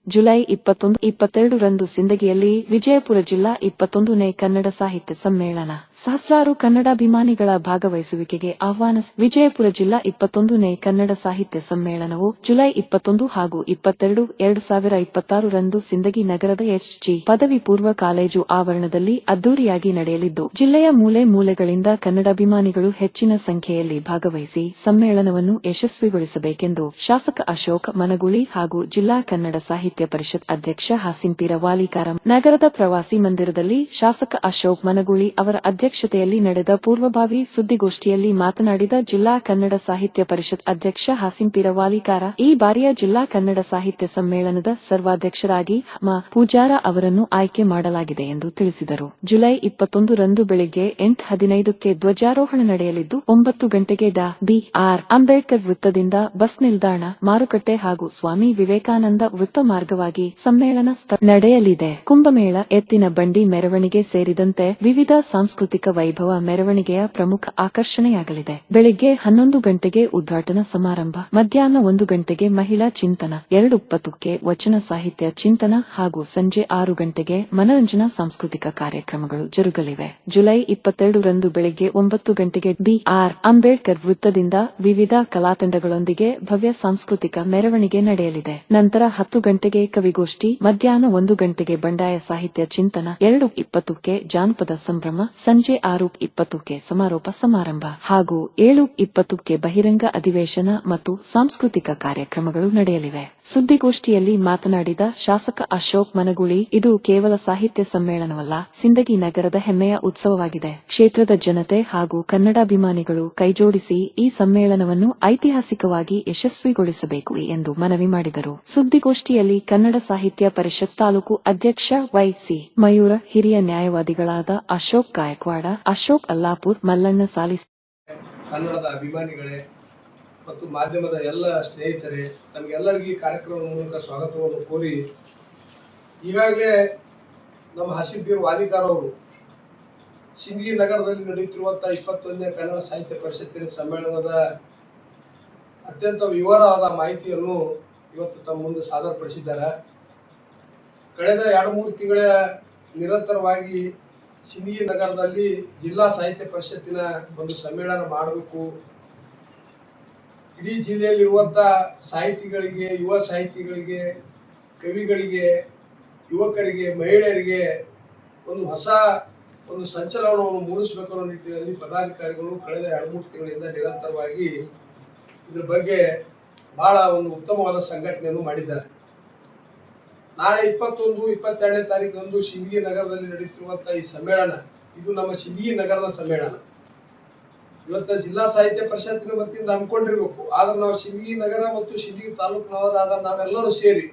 July 21-22 ರಂದು ಸಿಂದಗಿಯಲ್ಲಿ ವಿಜಯಪುರ ಜಿಲ್ಲಾ 21ನೇ ಕನ್ನಡ ಸಾಹಿತ್ಯ ಸಮ್ಮೇಳನ. ಸಹಸ್ರಾರು ಕನ್ನಡಾಭಿಮಾನಿಗಳ ಭಾಗವಹಿಸುವಿಕೆಗೆ ಆಹ್ವಾನ. ವಿಜಯಪುರ ಜಿಲ್ಲಾ 21ನೇ ಕನ್ನಡ ಸಾಹಿತ್ಯ ಸಮ್ಮೇಳನವು ಜುಲೈ 21 ಹಾಗೂ 22, 2026 ರಂದು ಸಿಂದಗಿ ನಗರದ ಎಚ್.ಜಿ. ಪದವಿ ಪೂರ್ವ ಕಾಲೇಜು ಆವರಣದಲ್ಲಿ ಅದ್ದೂರಿಯಾಗಿ ನಡೆಯಲಿದ್ದು, ಜಿಲ್ಲೆಯ ಮೂಲೆ ಮೂಲೆಗಳಿಂದ ಕನ್ನಡಾಭಿಮಾನಿಗಳು ಹೆಚ್ಚಿನ ಸಂಖ್ಯೆಯಲ್ಲಿ ಭಾಗವಹಿಸಿ ಸಮ್ಮೇಳನವನ್ನು ಯಶಸ್ವಿಗೊಳಿಸಬೇಕೆಂದು ಶಾಸಕ ಅಶೋಕ್ ಮನಗೂಳಿ ಹಾಗೂ ಜಿಲ್ಲಾ ಕನ್ನಡ ಸಾಹಿತ್ಯ ಪರಿಷತ್ ಅಧ್ಯಕ್ಷ ಹಾಸಿಂಪೀರ ವಾಲಿಕಾರ ನಗರದ ಪ್ರವಾಸಿ ಮಂದಿರದಲ್ಲಿ ಶಾಸಕ ಅಶೋಕ್ ಮನಗೂಳಿ ಅವರ ಅಧ್ಯಕ್ಷತೆಯಲ್ಲಿ ನಡೆದ ಪೂರ್ವಭಾವಿ ಸುದ್ದಿಗೋಷ್ಠಿಯಲ್ಲಿ ಮಾತನಾಡಿದ ಜಿಲ್ಲಾ ಕನ್ನಡ ಸಾಹಿತ್ಯ ಪರಿಷತ್ ಅಧ್ಯಕ್ಷ ಹಾಸಿಂಪೀರ ವಾಲಿಕಾರ, ಈ ಬಾರಿಯ ಜಿಲ್ಲಾ ಕನ್ನಡ ಸಾಹಿತ್ಯ ಸಮ್ಮೇಳನದ ಸರ್ವಾಧ್ಯಕ್ಷರಾಗಿ ಮ. ಪೂಜಾರ ಅವರನ್ನು ಆಯ್ಕೆ ಮಾಡಲಾಗಿದೆ ಎಂದು ತಿಳಿಸಿದರು. ಜುಲೈ 21 ರಂದು ಬೆಳಗ್ಗೆ 8:15ಕ್ಕೆ ಧ್ವಜಾರೋಹಣ ನಡೆಯಲಿದ್ದು, 9 ಗಂಟೆಗೆ ಡಾ. ಬಿ. ಆರ್. ಅಂಬೇಡ್ಕರ್ ವೃತ್ತದಿಂದ ಬಸ್ ನಿಲ್ದಾಣ, ಮಾರುಕಟ್ಟೆ ಹಾಗೂ ಸ್ವಾಮಿ ವಿವೇಕಾನಂದ ವೃತ್ತ ಮಾರ್ಗವಾಗಿ ಸಮ್ಮೇಳನ ನಡೆಯಲಿದೆ. ಕುಂಭಮೇಳ, ಎತ್ತಿನ ಬಂಡಿ ಮೆರವಣಿಗೆ ಸೇರಿದಂತೆ ವಿವಿಧ ಸಾಂಸ್ಕೃತಿಕ ವೈಭವ ಮೆರವಣಿಗೆಯ ಪ್ರಮುಖ ಆಕರ್ಷಣೆಯಾಗಲಿದೆ. ಬೆಳಿಗ್ಗೆ 11 ಗಂಟೆಗೆ ಉದ್ಘಾಟನಾ ಸಮಾರಂಭ, ಮಧ್ಯಾಹ್ನ 1 ಗಂಟೆಗೆ ಮಹಿಳಾ ಚಿಂತನ, 2:20ಕ್ಕೆ ವಚನ ಸಾಹಿತ್ಯ ಚಿಂತನ ಹಾಗೂ ಸಂಜೆ 6 ಗಂಟೆಗೆ ಮನರಂಜನಾ ಸಾಂಸ್ಕೃತಿಕ ಕಾರ್ಯಕ್ರಮಗಳು ಜರುಗಲಿವೆ. ಜುಲೈ 22 ರಂದು ಬೆಳಿಗ್ಗೆ 9 ಗಂಟೆಗೆ ಬಿ. ಆರ್. ಅಂಬೇಡ್ಕರ್ ವೃತ್ತದಿಂದ ವಿವಿಧ ಕಲಾತಂಡಗಳೊಂದಿಗೆ ಭವ್ಯ ಸಾಂಸ್ಕೃತಿಕ ಮೆರವಣಿಗೆ ನಡೆಯಲಿದೆ. ನಂತರ 10 ಗಂಟೆಗೆ ಕವಿಗೋಷ್ಠಿ, ಮಧ್ಯಾಹ್ನ 1 ಗಂಟೆಗೆ ಬಂಡಾಯ ಸಾಹಿತ್ಯ ಚಿಂತನ, 2:20ಕ್ಕೆ ಜಾನಪದ ಸಂಭ್ರಮ, ಸಂಜೆ 6:20ಕ್ಕೆ ಸಮಾರೋಪ ಸಮಾರಂಭ ಹಾಗೂ 7:20ಕ್ಕೆ ಬಹಿರಂಗ ಅಧಿವೇಶನ ಮತ್ತು ಸಾಂಸ್ಕೃತಿಕ ಕಾರ್ಯಕ್ರಮಗಳು ನಡೆಯಲಿವೆ. ಸುದ್ದಿಗೋಷ್ಠಿಯಲ್ಲಿ ಮಾತನಾಡಿದ ಶಾಸಕ ಅಶೋಕ್ ಮನಗೂಳಿ, ಇದು ಕೇವಲ ಸಾಹಿತ್ಯ ಸಮ್ಮೇಳನವಲ್ಲ, ಸಿಂದಗಿ ನಗರದ ಹೆಮ್ಮೆಯ ಉತ್ಸವವಾಗಿದೆ. ಕ್ಷೇತ್ರದ ಜನತೆ ಹಾಗೂ ಕನ್ನಡಾಭಿಮಾನಿಗಳು ಕೈಜೋಡಿಸಿ ಈ ಸಮ್ಮೇಳನವನ್ನು ಐತಿಹಾಸಿಕವಾಗಿ ಯಶಸ್ವಿಗೊಳಿಸಬೇಕು ಎಂದು ಮನವಿ ಮಾಡಿದರು. ಸುದ್ದಿಗೋಷ್ಠಿಯಲ್ಲಿ ಕನ್ನಡ ಸಾಹಿತ್ಯ ಪರಿಷತ್ ತಾಲೂಕು ಅಧ್ಯಕ್ಷ ವೈ.ಸಿ. ಮಯೂರ, ಹಿರಿಯ ನ್ಯಾಯವಾದಿಗಳಾದ ಅಶೋಕ್ ಗಾಯಕ್ವಾಡ, ಅಶೋಕ್ ಅಲ್ಲಾಪುರ್, ಮಲ್ಲಣ್ಣ ಸಾಲಿಸ್. ಕನ್ನಡದ ಅಭಿಮಾನಿಗಳೇ ಮತ್ತು ಮಾಧ್ಯಮದ ಎಲ್ಲ ಸ್ನೇಹಿತರೆ, ತಮಗೆಲ್ಲರಿಗೂ ಈ ಕಾರ್ಯಕ್ರಮದ ಮೂಲಕ ಸ್ವಾಗತವನ್ನು ಕೋರಿ, ಈಗಾಗಲೇ ನಮ್ಮ ಹಾಸಿಂಪೀರ ವಾಲಿಕಾರ ಅವರು ಸಿಂದಗಿ ನಗರದಲ್ಲಿ ನಡೆಯುತ್ತಿರುವಂತಹ 21ನೇ ಕನ್ನಡ ಸಾಹಿತ್ಯ ಪರಿಷತ್ತಿನ ಸಮ್ಮೇಳನದ ಅತ್ಯಂತ ವಿವರವಾದ ಮಾಹಿತಿಯನ್ನು ಇವತ್ತು ತಮ್ಮ ಮುಂದೆ ಸಾದರಪಡಿಸಿದ್ದಾರೆ. ಕಳೆದ 2-3 ತಿಂಗಳ ನಿರಂತರವಾಗಿ ಸಿಂದಗಿ ನಗರದಲ್ಲಿ ಜಿಲ್ಲಾ ಸಾಹಿತ್ಯ ಪರಿಷತ್ತಿನ ಒಂದು ಸಮ್ಮೇಳನ ಮಾಡಬೇಕು, ಇಡೀ ಜಿಲ್ಲೆಯಲ್ಲಿರುವಂತಹ ಸಾಹಿತಿಗಳಿಗೆ, ಯುವ ಸಾಹಿತಿಗಳಿಗೆ, ಕವಿಗಳಿಗೆ, ಯುವಕರಿಗೆ, ಮಹಿಳೆಯರಿಗೆ ಹೊಸ ಸಂಚಲನವನ್ನು ಮೂಡಿಸಬೇಕು ಅನ್ನೋ ನಿಟ್ಟಿನಲ್ಲಿ ಪದಾಧಿಕಾರಿಗಳು ಕಳೆದ 2-3 ತಿಂಗಳಿಂದ ನಿರಂತರವಾಗಿ ಇದ್ರ ಬಗ್ಗೆ ಬಹಳ ಉತ್ತಮವಾದ ಸಂಘಟನೆಯನ್ನು ಮಾಡಿದ್ದಾರೆ. ನಾಳೆ 21, 22ನೇ ತಾರೀಕಿನಂದು ಸಿಂದಗಿ ನಗರದಲ್ಲಿ ನಡೆಯುತ್ತಿರುವಂತಹ ಈ ಸಮ್ಮೇಳನ, ಇದು ನಮ್ಮ ಸಿಂದಗಿ ನಗರದ ಸಮ್ಮೇಳನ. ಇವತ್ತು ಜಿಲ್ಲಾ ಸಾಹಿತ್ಯ ಪರಿಷತ್ತಿನ ವತಿಯಿಂದ ಹಮ್ಮಿಕೊಂಡಿರ್ಬೇಕು, ಆದ್ರೆ ನಾವು ಸಿಂದಗಿ ನಗರ ಮತ್ತು ಸಿಂದಗಿ ತಾಲೂಕಿನವರಾದ ನಾವೆಲ್ಲರೂ ಸೇರಿ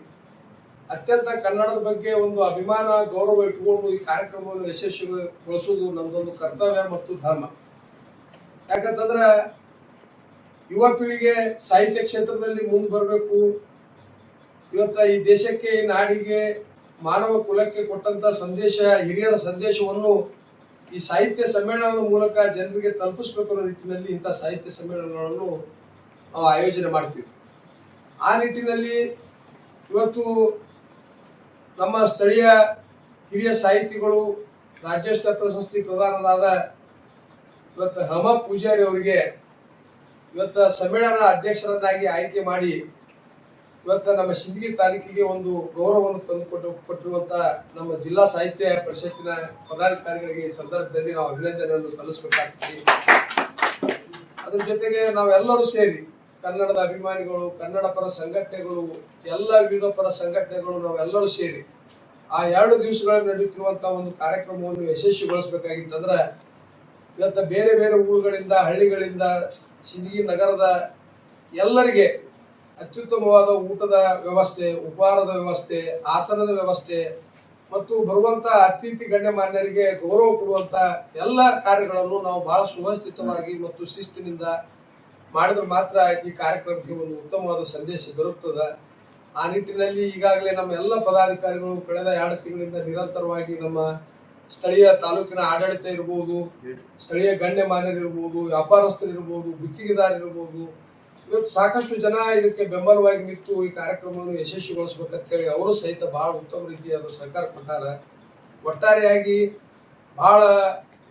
ಅತ್ಯಂತ ಕನ್ನಡದ ಬಗ್ಗೆ ಅಭಿಮಾನ, ಗೌರವ ಇಟ್ಟುಕೊಂಡು ಈ ಕಾರ್ಯಕ್ರಮವನ್ನು ಯಶಸ್ವಿಗೊಳಿಸುವುದು ನಮ್ದೊಂದು ಕರ್ತವ್ಯ ಮತ್ತು ಧರ್ಮ. ಯಾಕಂತಂದ್ರೆ ಯುವ ಪೀಳಿಗೆ ಸಾಹಿತ್ಯ ಕ್ಷೇತ್ರದಲ್ಲಿ ಮುಂದೆ ಬರಬೇಕು. ಇವತ್ತ ಈ ದೇಶಕ್ಕೆ, ಈ ನಾಡಿಗೆ, ಮಾನವ ಕುಲಕ್ಕೆ ಕೊಟ್ಟಂತ ಸಂದೇಶ, ಹಿರಿಯರ ಸಂದೇಶವನ್ನು ಈ ಸಾಹಿತ್ಯ ಸಮ್ಮೇಳನದ ಮೂಲಕ ಜನರಿಗೆ ತಲುಪಿಸಬೇಕು ಅನ್ನೋ ನಿಟ್ಟಿನಲ್ಲಿ ಇಂಥ ಸಾಹಿತ್ಯ ಸಮ್ಮೇಳನಗಳನ್ನು ನಾವು ಆಯೋಜನೆ ಮಾಡ್ತೀವಿ. ಆ ನಿಟ್ಟಿನಲ್ಲಿ ಇವತ್ತು ನಮ್ಮ ಸ್ಥಳೀಯ ಹಿರಿಯ ಸಾಹಿತಿಗಳು, ರಾಜ್ಯೋತ್ಸವ ಪ್ರಶಸ್ತಿ ಪ್ರದಾನರಾದ ಇವತ್ತು ಹಮ ಪೂಜಾರಿ ಅವರಿಗೆ ಇವತ್ತು ಸಮ್ಮೇಳನ ಅಧ್ಯಕ್ಷರನ್ನಾಗಿ ಆಯ್ಕೆ ಮಾಡಿ ಇವತ್ತು ನಮ್ಮ ಸಿಂದಗಿ ತಾಲೂಕಿಗೆ ಗೌರವವನ್ನು ಕೊಟ್ಟಿರುವಂತ ನಮ್ಮ ಜಿಲ್ಲಾ ಸಾಹಿತ್ಯ ಪರಿಷತ್ತಿನ ಪದಾಧಿಕಾರಿಗಳಿಗೆ ಈ ಸಂದರ್ಭದಲ್ಲಿ ನಾವು ಅಭಿನಂದನೆಯನ್ನು ಸಲ್ಲಿಸಬೇಕಾಗ್ತದೆ. ಅದ್ರ ಜೊತೆಗೆ ನಾವೆಲ್ಲರೂ ಸೇರಿ ಕನ್ನಡದ ಅಭಿಮಾನಿಗಳು, ಕನ್ನಡ ಪರ ಸಂಘಟನೆಗಳು, ಎಲ್ಲ ವಿವಿಧ ಪರ ಸಂಘಟನೆಗಳು ನಾವೆಲ್ಲರೂ ಸೇರಿ ಆ 2 ದಿವಸಗಳಲ್ಲಿ ನಡೆಯುತ್ತಿರುವಂತಹ ಕಾರ್ಯಕ್ರಮವನ್ನು ಯಶಸ್ವಿಗೊಳಿಸಬೇಕಾಗಿತ್ತಂದ್ರೆ ಇವತ್ತು ಬೇರೆ ಬೇರೆ ಊರುಗಳಿಂದ, ಹಳ್ಳಿಗಳಿಂದ ಸಿಂದಗಿ ನಗರದ ಎಲ್ಲರಿಗೆ ಅತ್ಯುತ್ತಮವಾದ ಊಟದ ವ್ಯವಸ್ಥೆ, ಉಪಹಾರದ ವ್ಯವಸ್ಥೆ, ಆಸನದ ವ್ಯವಸ್ಥೆ ಮತ್ತು ಬರುವಂತ ಅತಿಥಿ ಗಣ್ಯಮಾನ್ಯರಿಗೆ ಗೌರವ ಕೊಡುವಂತ ಎಲ್ಲ ಕಾರ್ಯಗಳನ್ನು ನಾವು ಬಹಳ ಸುವ್ಯವಸ್ಥಿತವಾಗಿ ಮತ್ತು ಶಿಸ್ತಿನಿಂದ ಮಾಡಿದ್ರೆ ಮಾತ್ರ ಈ ಕಾರ್ಯಕ್ರಮಕ್ಕೆ ಉತ್ತಮವಾದ ಸಂದೇಶ ದೊರಕುತ್ತದೆ. ಆ ನಿಟ್ಟಿನಲ್ಲಿ ಈಗಾಗಲೇ ನಮ್ಮ ಎಲ್ಲ ಪದಾಧಿಕಾರಿಗಳು ಕಳೆದ 2 ತಿಂಗಳಿಂದ ನಿರಂತರವಾಗಿ ನಮ್ಮ ಸ್ಥಳೀಯ ತಾಲೂಕಿನ ಆಡಳಿತ ಇರಬಹುದು, ಸ್ಥಳೀಯ ಗಣ್ಯಮಾನ್ಯರಿರ್ಬೋದು, ವ್ಯಾಪಾರಸ್ಥರಿರ್ಬೋದು, ಗುತ್ತಿಗೆದಾರರಿರ್ಬೋದು, ಇವತ್ತು ಸಾಕಷ್ಟು ಜನ ಇದಕ್ಕೆ ಬೆಂಬಲವಾಗಿ ನಿಂತು ಈ ಕಾರ್ಯಕ್ರಮವನ್ನು ಯಶಸ್ವಿಗೊಳಿಸಬೇಕಂತೇಳಿ ಅವರು ಸಹಿತ ಬಹಳ ಉತ್ತಮ ರೀತಿಯಾದ ಸಹಕಾರ ಕೊಟ್ಟಾರ. ಒಟ್ಟಾರೆಯಾಗಿ ಬಹಳ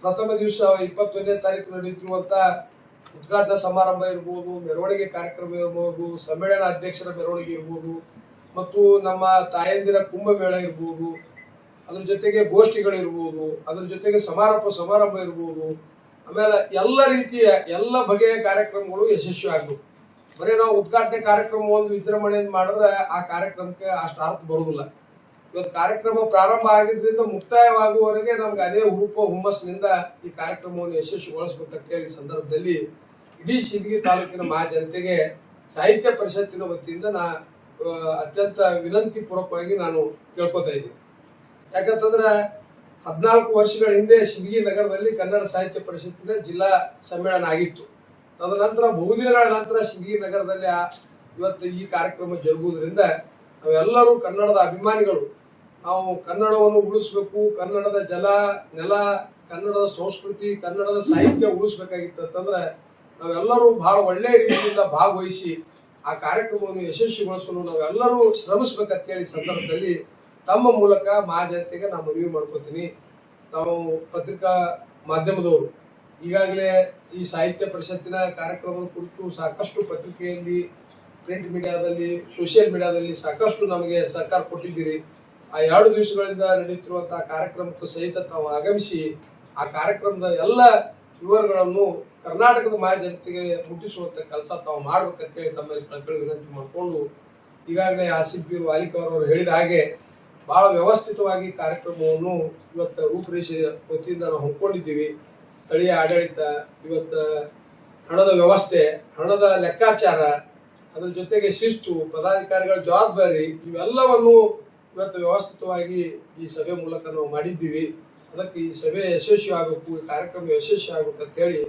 ಪ್ರಥಮ ದಿವಸ 21ನೇ ತಾರೀಕು ನಡೆಯುತ್ತಿರುವಂತ ಉದ್ಘಾಟನಾ ಸಮಾರಂಭ ಇರ್ಬೋದು, ಮೆರವಣಿಗೆ ಕಾರ್ಯಕ್ರಮ ಇರ್ಬೋದು, ಸಮ್ಮೇಳನ ಅಧ್ಯಕ್ಷರ ಮೆರವಣಿಗೆ ಇರ್ಬೋದು, ಮತ್ತು ನಮ್ಮ ತಾಯಂದಿರ ಕುಂಭಮೇಳ ಇರ್ಬೋದು, ಅದ್ರ ಜೊತೆಗೆ ಗೋಷ್ಠಿಗಳಿರ್ಬೋದು, ಅದ್ರ ಜೊತೆಗೆ ಸಮಾರಂಭ ಇರ್ಬೋದು, ಆಮೇಲೆ ಎಲ್ಲ ರೀತಿಯ ಎಲ್ಲ ಬಗೆಯ ಕಾರ್ಯಕ್ರಮಗಳು ಯಶಸ್ವಿ ಆಗ್ಬೇಕು. ಬರೀ ನಾವು ಉದ್ಘಾಟನೆ ಕಾರ್ಯಕ್ರಮ ಒಂದು ವಿಜೃಂಭಣೆಯಿಂದ ಮಾಡಿದ್ರೆ ಆ ಕಾರ್ಯಕ್ರಮಕ್ಕೆ ಅಷ್ಟು ಅರ್ಥ ಬರುವುದಿಲ್ಲ. ಇವತ್ತು ಕಾರ್ಯಕ್ರಮ ಪ್ರಾರಂಭ ಆಗಿದ್ರಿಂದ ಮುಕ್ತಾಯವಾಗುವವರೆಗೆ ನಮ್ಗೆ ಅದೇ ಹುಮ್ಮಸ್ಸಿನಿಂದ ಈ ಕಾರ್ಯಕ್ರಮವನ್ನು ಯಶಸ್ವಿಗೊಳಿಸ್ಬೇಕಂತ ಹೇಳಿ ಸಂದರ್ಭದಲ್ಲಿ ಇಡೀ ಸಿಂದಗಿ ತಾಲೂಕಿನ ಮಹಾಜನತೆಗೆ ಸಾಹಿತ್ಯ ಪರಿಷತ್ತಿನ ವತಿಯಿಂದ ಅತ್ಯಂತ ವಿನಂತಿ ಪೂರ್ವಕವಾಗಿ ನಾನು ಕೇಳ್ಕೊತಾ ಇದ್ದೀನಿ. ಯಾಕಂತಂದ್ರೆ 14 ವರ್ಷಗಳ ಹಿಂದೆ ಸಿಂದಗಿ ನಗರದಲ್ಲಿ ಕನ್ನಡ ಸಾಹಿತ್ಯ ಪರಿಷತ್ತಿನ ಜಿಲ್ಲಾ ಸಮ್ಮೇಳನ ಆಗಿತ್ತು. ತದನಂತರ ಬಹುದಿನಗಳ ನಂತರ ಸಿಂದಗಿ ನಗರದಲ್ಲಿ ಇವತ್ತು ಈ ಕಾರ್ಯಕ್ರಮ ಜರುಗುವುದರಿಂದ ನಾವೆಲ್ಲರೂ ಕನ್ನಡದ ಅಭಿಮಾನಿಗಳು, ನಾವು ಕನ್ನಡವನ್ನು ಉಳಿಸ್ಬೇಕು, ಕನ್ನಡದ ಜಲ ನೆಲ, ಕನ್ನಡದ ಸಂಸ್ಕೃತಿ, ಕನ್ನಡದ ಸಾಹಿತ್ಯ ಉಳಿಸ್ಬೇಕಾಗಿತ್ತು ಅಂತಂದ್ರೆ ನಾವೆಲ್ಲರೂ ಬಹಳ ಒಳ್ಳೆಯ ರೀತಿಯಿಂದ ಭಾಗವಹಿಸಿ ಆ ಕಾರ್ಯಕ್ರಮವನ್ನು ಯಶಸ್ವಿಗೊಳಿಸಲು ನಾವೆಲ್ಲರೂ ಶ್ರಮಿಸ್ಬೇಕಂತೇಳಿ ಸಂದರ್ಭದಲ್ಲಿ ತಮ್ಮ ಮೂಲಕ ಮಹಾಜನತೆಗೆ ನಾನು ಮನವಿ ಮಾಡ್ಕೋತೀನಿ. ನಾವು ಪತ್ರಿಕಾ ಮಾಧ್ಯಮದವರು ಈಗಾಗಲೇ ಈ ಸಾಹಿತ್ಯ ಪರಿಷತ್ತಿನ ಕಾರ್ಯಕ್ರಮದ ಕುರಿತು ಸಾಕಷ್ಟು ಪತ್ರಿಕೆಯಲ್ಲಿ, ಪ್ರಿಂಟ್ ಮೀಡಿಯಾದಲ್ಲಿ, ಸೋಷಿಯಲ್ ಮೀಡಿಯಾದಲ್ಲಿ ಸಾಕಷ್ಟು ನಮಗೆ ಸಹಕಾರ ಕೊಟ್ಟಿದ್ದೀರಿ. ಆ 2 ದಿವಸಗಳಿಂದ ನಡೆಯುತ್ತಿರುವಂತಹ ಕಾರ್ಯಕ್ರಮಕ್ಕೂ ಸಹಿತ ತಾವು ಆಗಮಿಸಿ ಆ ಕಾರ್ಯಕ್ರಮದ ಎಲ್ಲ ವಿವರಗಳನ್ನು ಕರ್ನಾಟಕದ ಮಹಾಜನತೆಗೆ ಮುಟ್ಟಿಸುವಂತ ಕೆಲಸ ತಾವು ಮಾಡ್ಬೇಕಂತೇಳಿ ತಮ್ಮಲ್ಲಿ ಕಳಕಳಿ ವಿನಂತಿ ಮಾಡಿಕೊಂಡು, ಈಗಾಗಲೇ ಆಸಿಫ್ ಬೀರ್ ವಾಲಿಕ್ ಅವರು ಹೇಳಿದ ಹಾಗೆ ಬಹಳ ವ್ಯವಸ್ಥಿತವಾಗಿ ಕಾರ್ಯಕ್ರಮವನ್ನು ಇವತ್ತು ರೂಪರೇಷೆ ವತಿಯಿಂದ ನಾವು ಹಮ್ಮಿಕೊಂಡಿದ್ದೀವಿ. ಸ್ಥಳೀಯ ಆಡಳಿತ, ಇವತ್ತು ಹಣದ ವ್ಯವಸ್ಥೆ, ಹಣದ ಲೆಕ್ಕಾಚಾರ, ಅದರ ಜೊತೆಗೆ ಶಿಸ್ತು, ಪದಾಧಿಕಾರಿಗಳ ಜವಾಬ್ದಾರಿ, ಇವೆಲ್ಲವನ್ನು ಇವತ್ತು ವ್ಯವಸ್ಥಿತವಾಗಿ ಈ ಸಭೆ ಮೂಲಕ ನಾವು ಮಾಡಿದ್ದೀವಿ. ಅದಕ್ಕೆ ಈ ಸಭೆ ಯಶಸ್ವಿ ಆಗಬೇಕು, ಈ ಕಾರ್ಯಕ್ರಮ ಯಶಸ್ವಿ ಆಗಬೇಕು ಅಂತೇಳಿ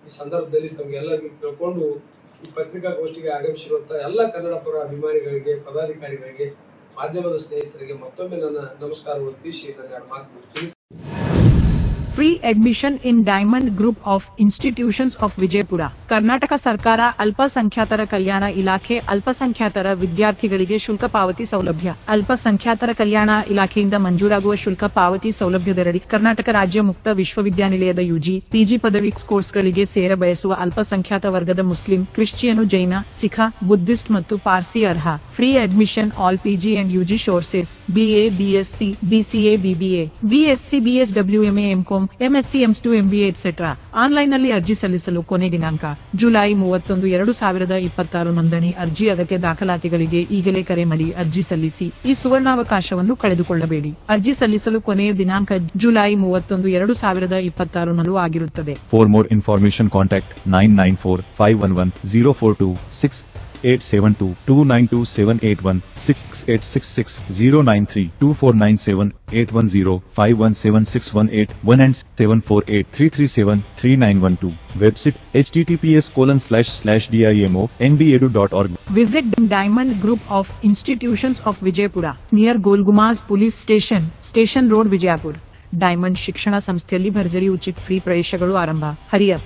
ಈ ಸಂದರ್ಭದಲ್ಲಿ ತಮಗೆಲ್ಲರಿಗೂ ಕೇಳ್ಕೊಂಡು ಈ ಪತ್ರಿಕಾಗೋಷ್ಠಿಗೆ ಆಗಮಿಸಿರುವಂತಹ ಎಲ್ಲ ಕನ್ನಡ ಪರ ಅಭಿಮಾನಿಗಳಿಗೆ, ಪದಾಧಿಕಾರಿಗಳಿಗೆ, ಮಾಧ್ಯಮದ ಸ್ನೇಹಿತರಿಗೆ ಮತ್ತೊಮ್ಮೆ ನನ್ನ ನಮಸ್ಕಾರಗಳು ತಿಳಿಸಿ ನನ್ನ 2 ಮಾತು ಮುಗಿಸ್ತೀನಿ. Free admission in diamond group of institutions of Vijayapura. Karnataka ಸರ್ಕಾರ ಅಲ್ಪಸಂಖ್ಯಾತರ ಕಲ್ಯಾಣ ಇಲಾಖೆ ಅಲ್ಪಸಂಖ್ಯಾತರ ವಿದ್ಯಾರ್ಥಿಗಳಿಗೆ ಶುಲ್ಕ ಪಾವತಿ ಸೌಲಭ್ಯ. ಅಲ್ಪಸಂಖ್ಯಾತರ ಕಲ್ಯಾಣ ಇಲಾಖೆಯಿಂದ ಮಂಜೂರಾಗುವ ಶುಲ್ಕ ಪಾವತಿ ಸೌಲಭ್ಯದಡಿ ಕರ್ನಾಟಕ ರಾಜ್ಯ ಮುಕ್ತ ವಿಶ್ವವಿದ್ಯಾನಿಲಯದ ಯುಜಿ, ಪಿಜಿ ಪದವಿ ಕೋರ್ಸ್ಗಳಿಗೆ ಸೇರ ಬಯಸುವ ಅಲ್ಪಸಂಖ್ಯಾತ ವರ್ಗದ ಮುಸ್ಲಿಂ, ಕ್ರಿಶ್ಚಿಯನ್, ಜೈನ, ಸಿಖ್, ಬುದ್ಧಿಸ್ಟ್ ಮತ್ತು ಪಾರ್ಸಿ ಅರ್ಹ. Free admission all PG and UG courses, BA, BSc, BCA, BBA, BSc, BSW, MA, MCom, MSc, M2, MBA, et cetera. Online ನಲ್ಲಿ ಅರ್ಜಿ ಸಲ್ಲಿಸಲು ಕೊನೆ ದಿನಾಂಕ ಜುಲೈ 31, 2026. ನೋಂದಣಿ ಅರ್ಜಿ ಅಗತ್ಯ ದಾಖಲಾತಿಗಳಿಗೆ ಈಗಲೇ ಕರೆ ಮಾಡಿ ಅರ್ಜಿ ಸಲ್ಲಿಸಿ. ಈ ಸುವರ್ಣಾವಕಾಶವನ್ನು ಕಳೆದುಕೊಳ್ಳಬೇಡಿ. ಅರ್ಜಿ ಸಲ್ಲಿಸಲು ಕೊನೆಯ ದಿನಾಂಕ ಜುಲೈ 31, 2026 ಆಗಿರುತ್ತದೆ. For more information contact 994-511-042-6 872-292-781 6866-093-2497-810-517-618-1 and 748-337-3912. Website https://dimo.nbedu.org. Visit Diamond Group of Institutions of Vijaypura near Golgumaz Police Station Road, Vijaypur. Diamond ಶಿಕ್ಷಣ ಸಂಸ್ಥೆಯಲ್ಲಿ ಭರ್ಜರಿ ಉಚಿತ ಫ್ರೀ ಪ್ರವೇಶಗಳು ಆರಂಭ. ಹರಿಯಪ್.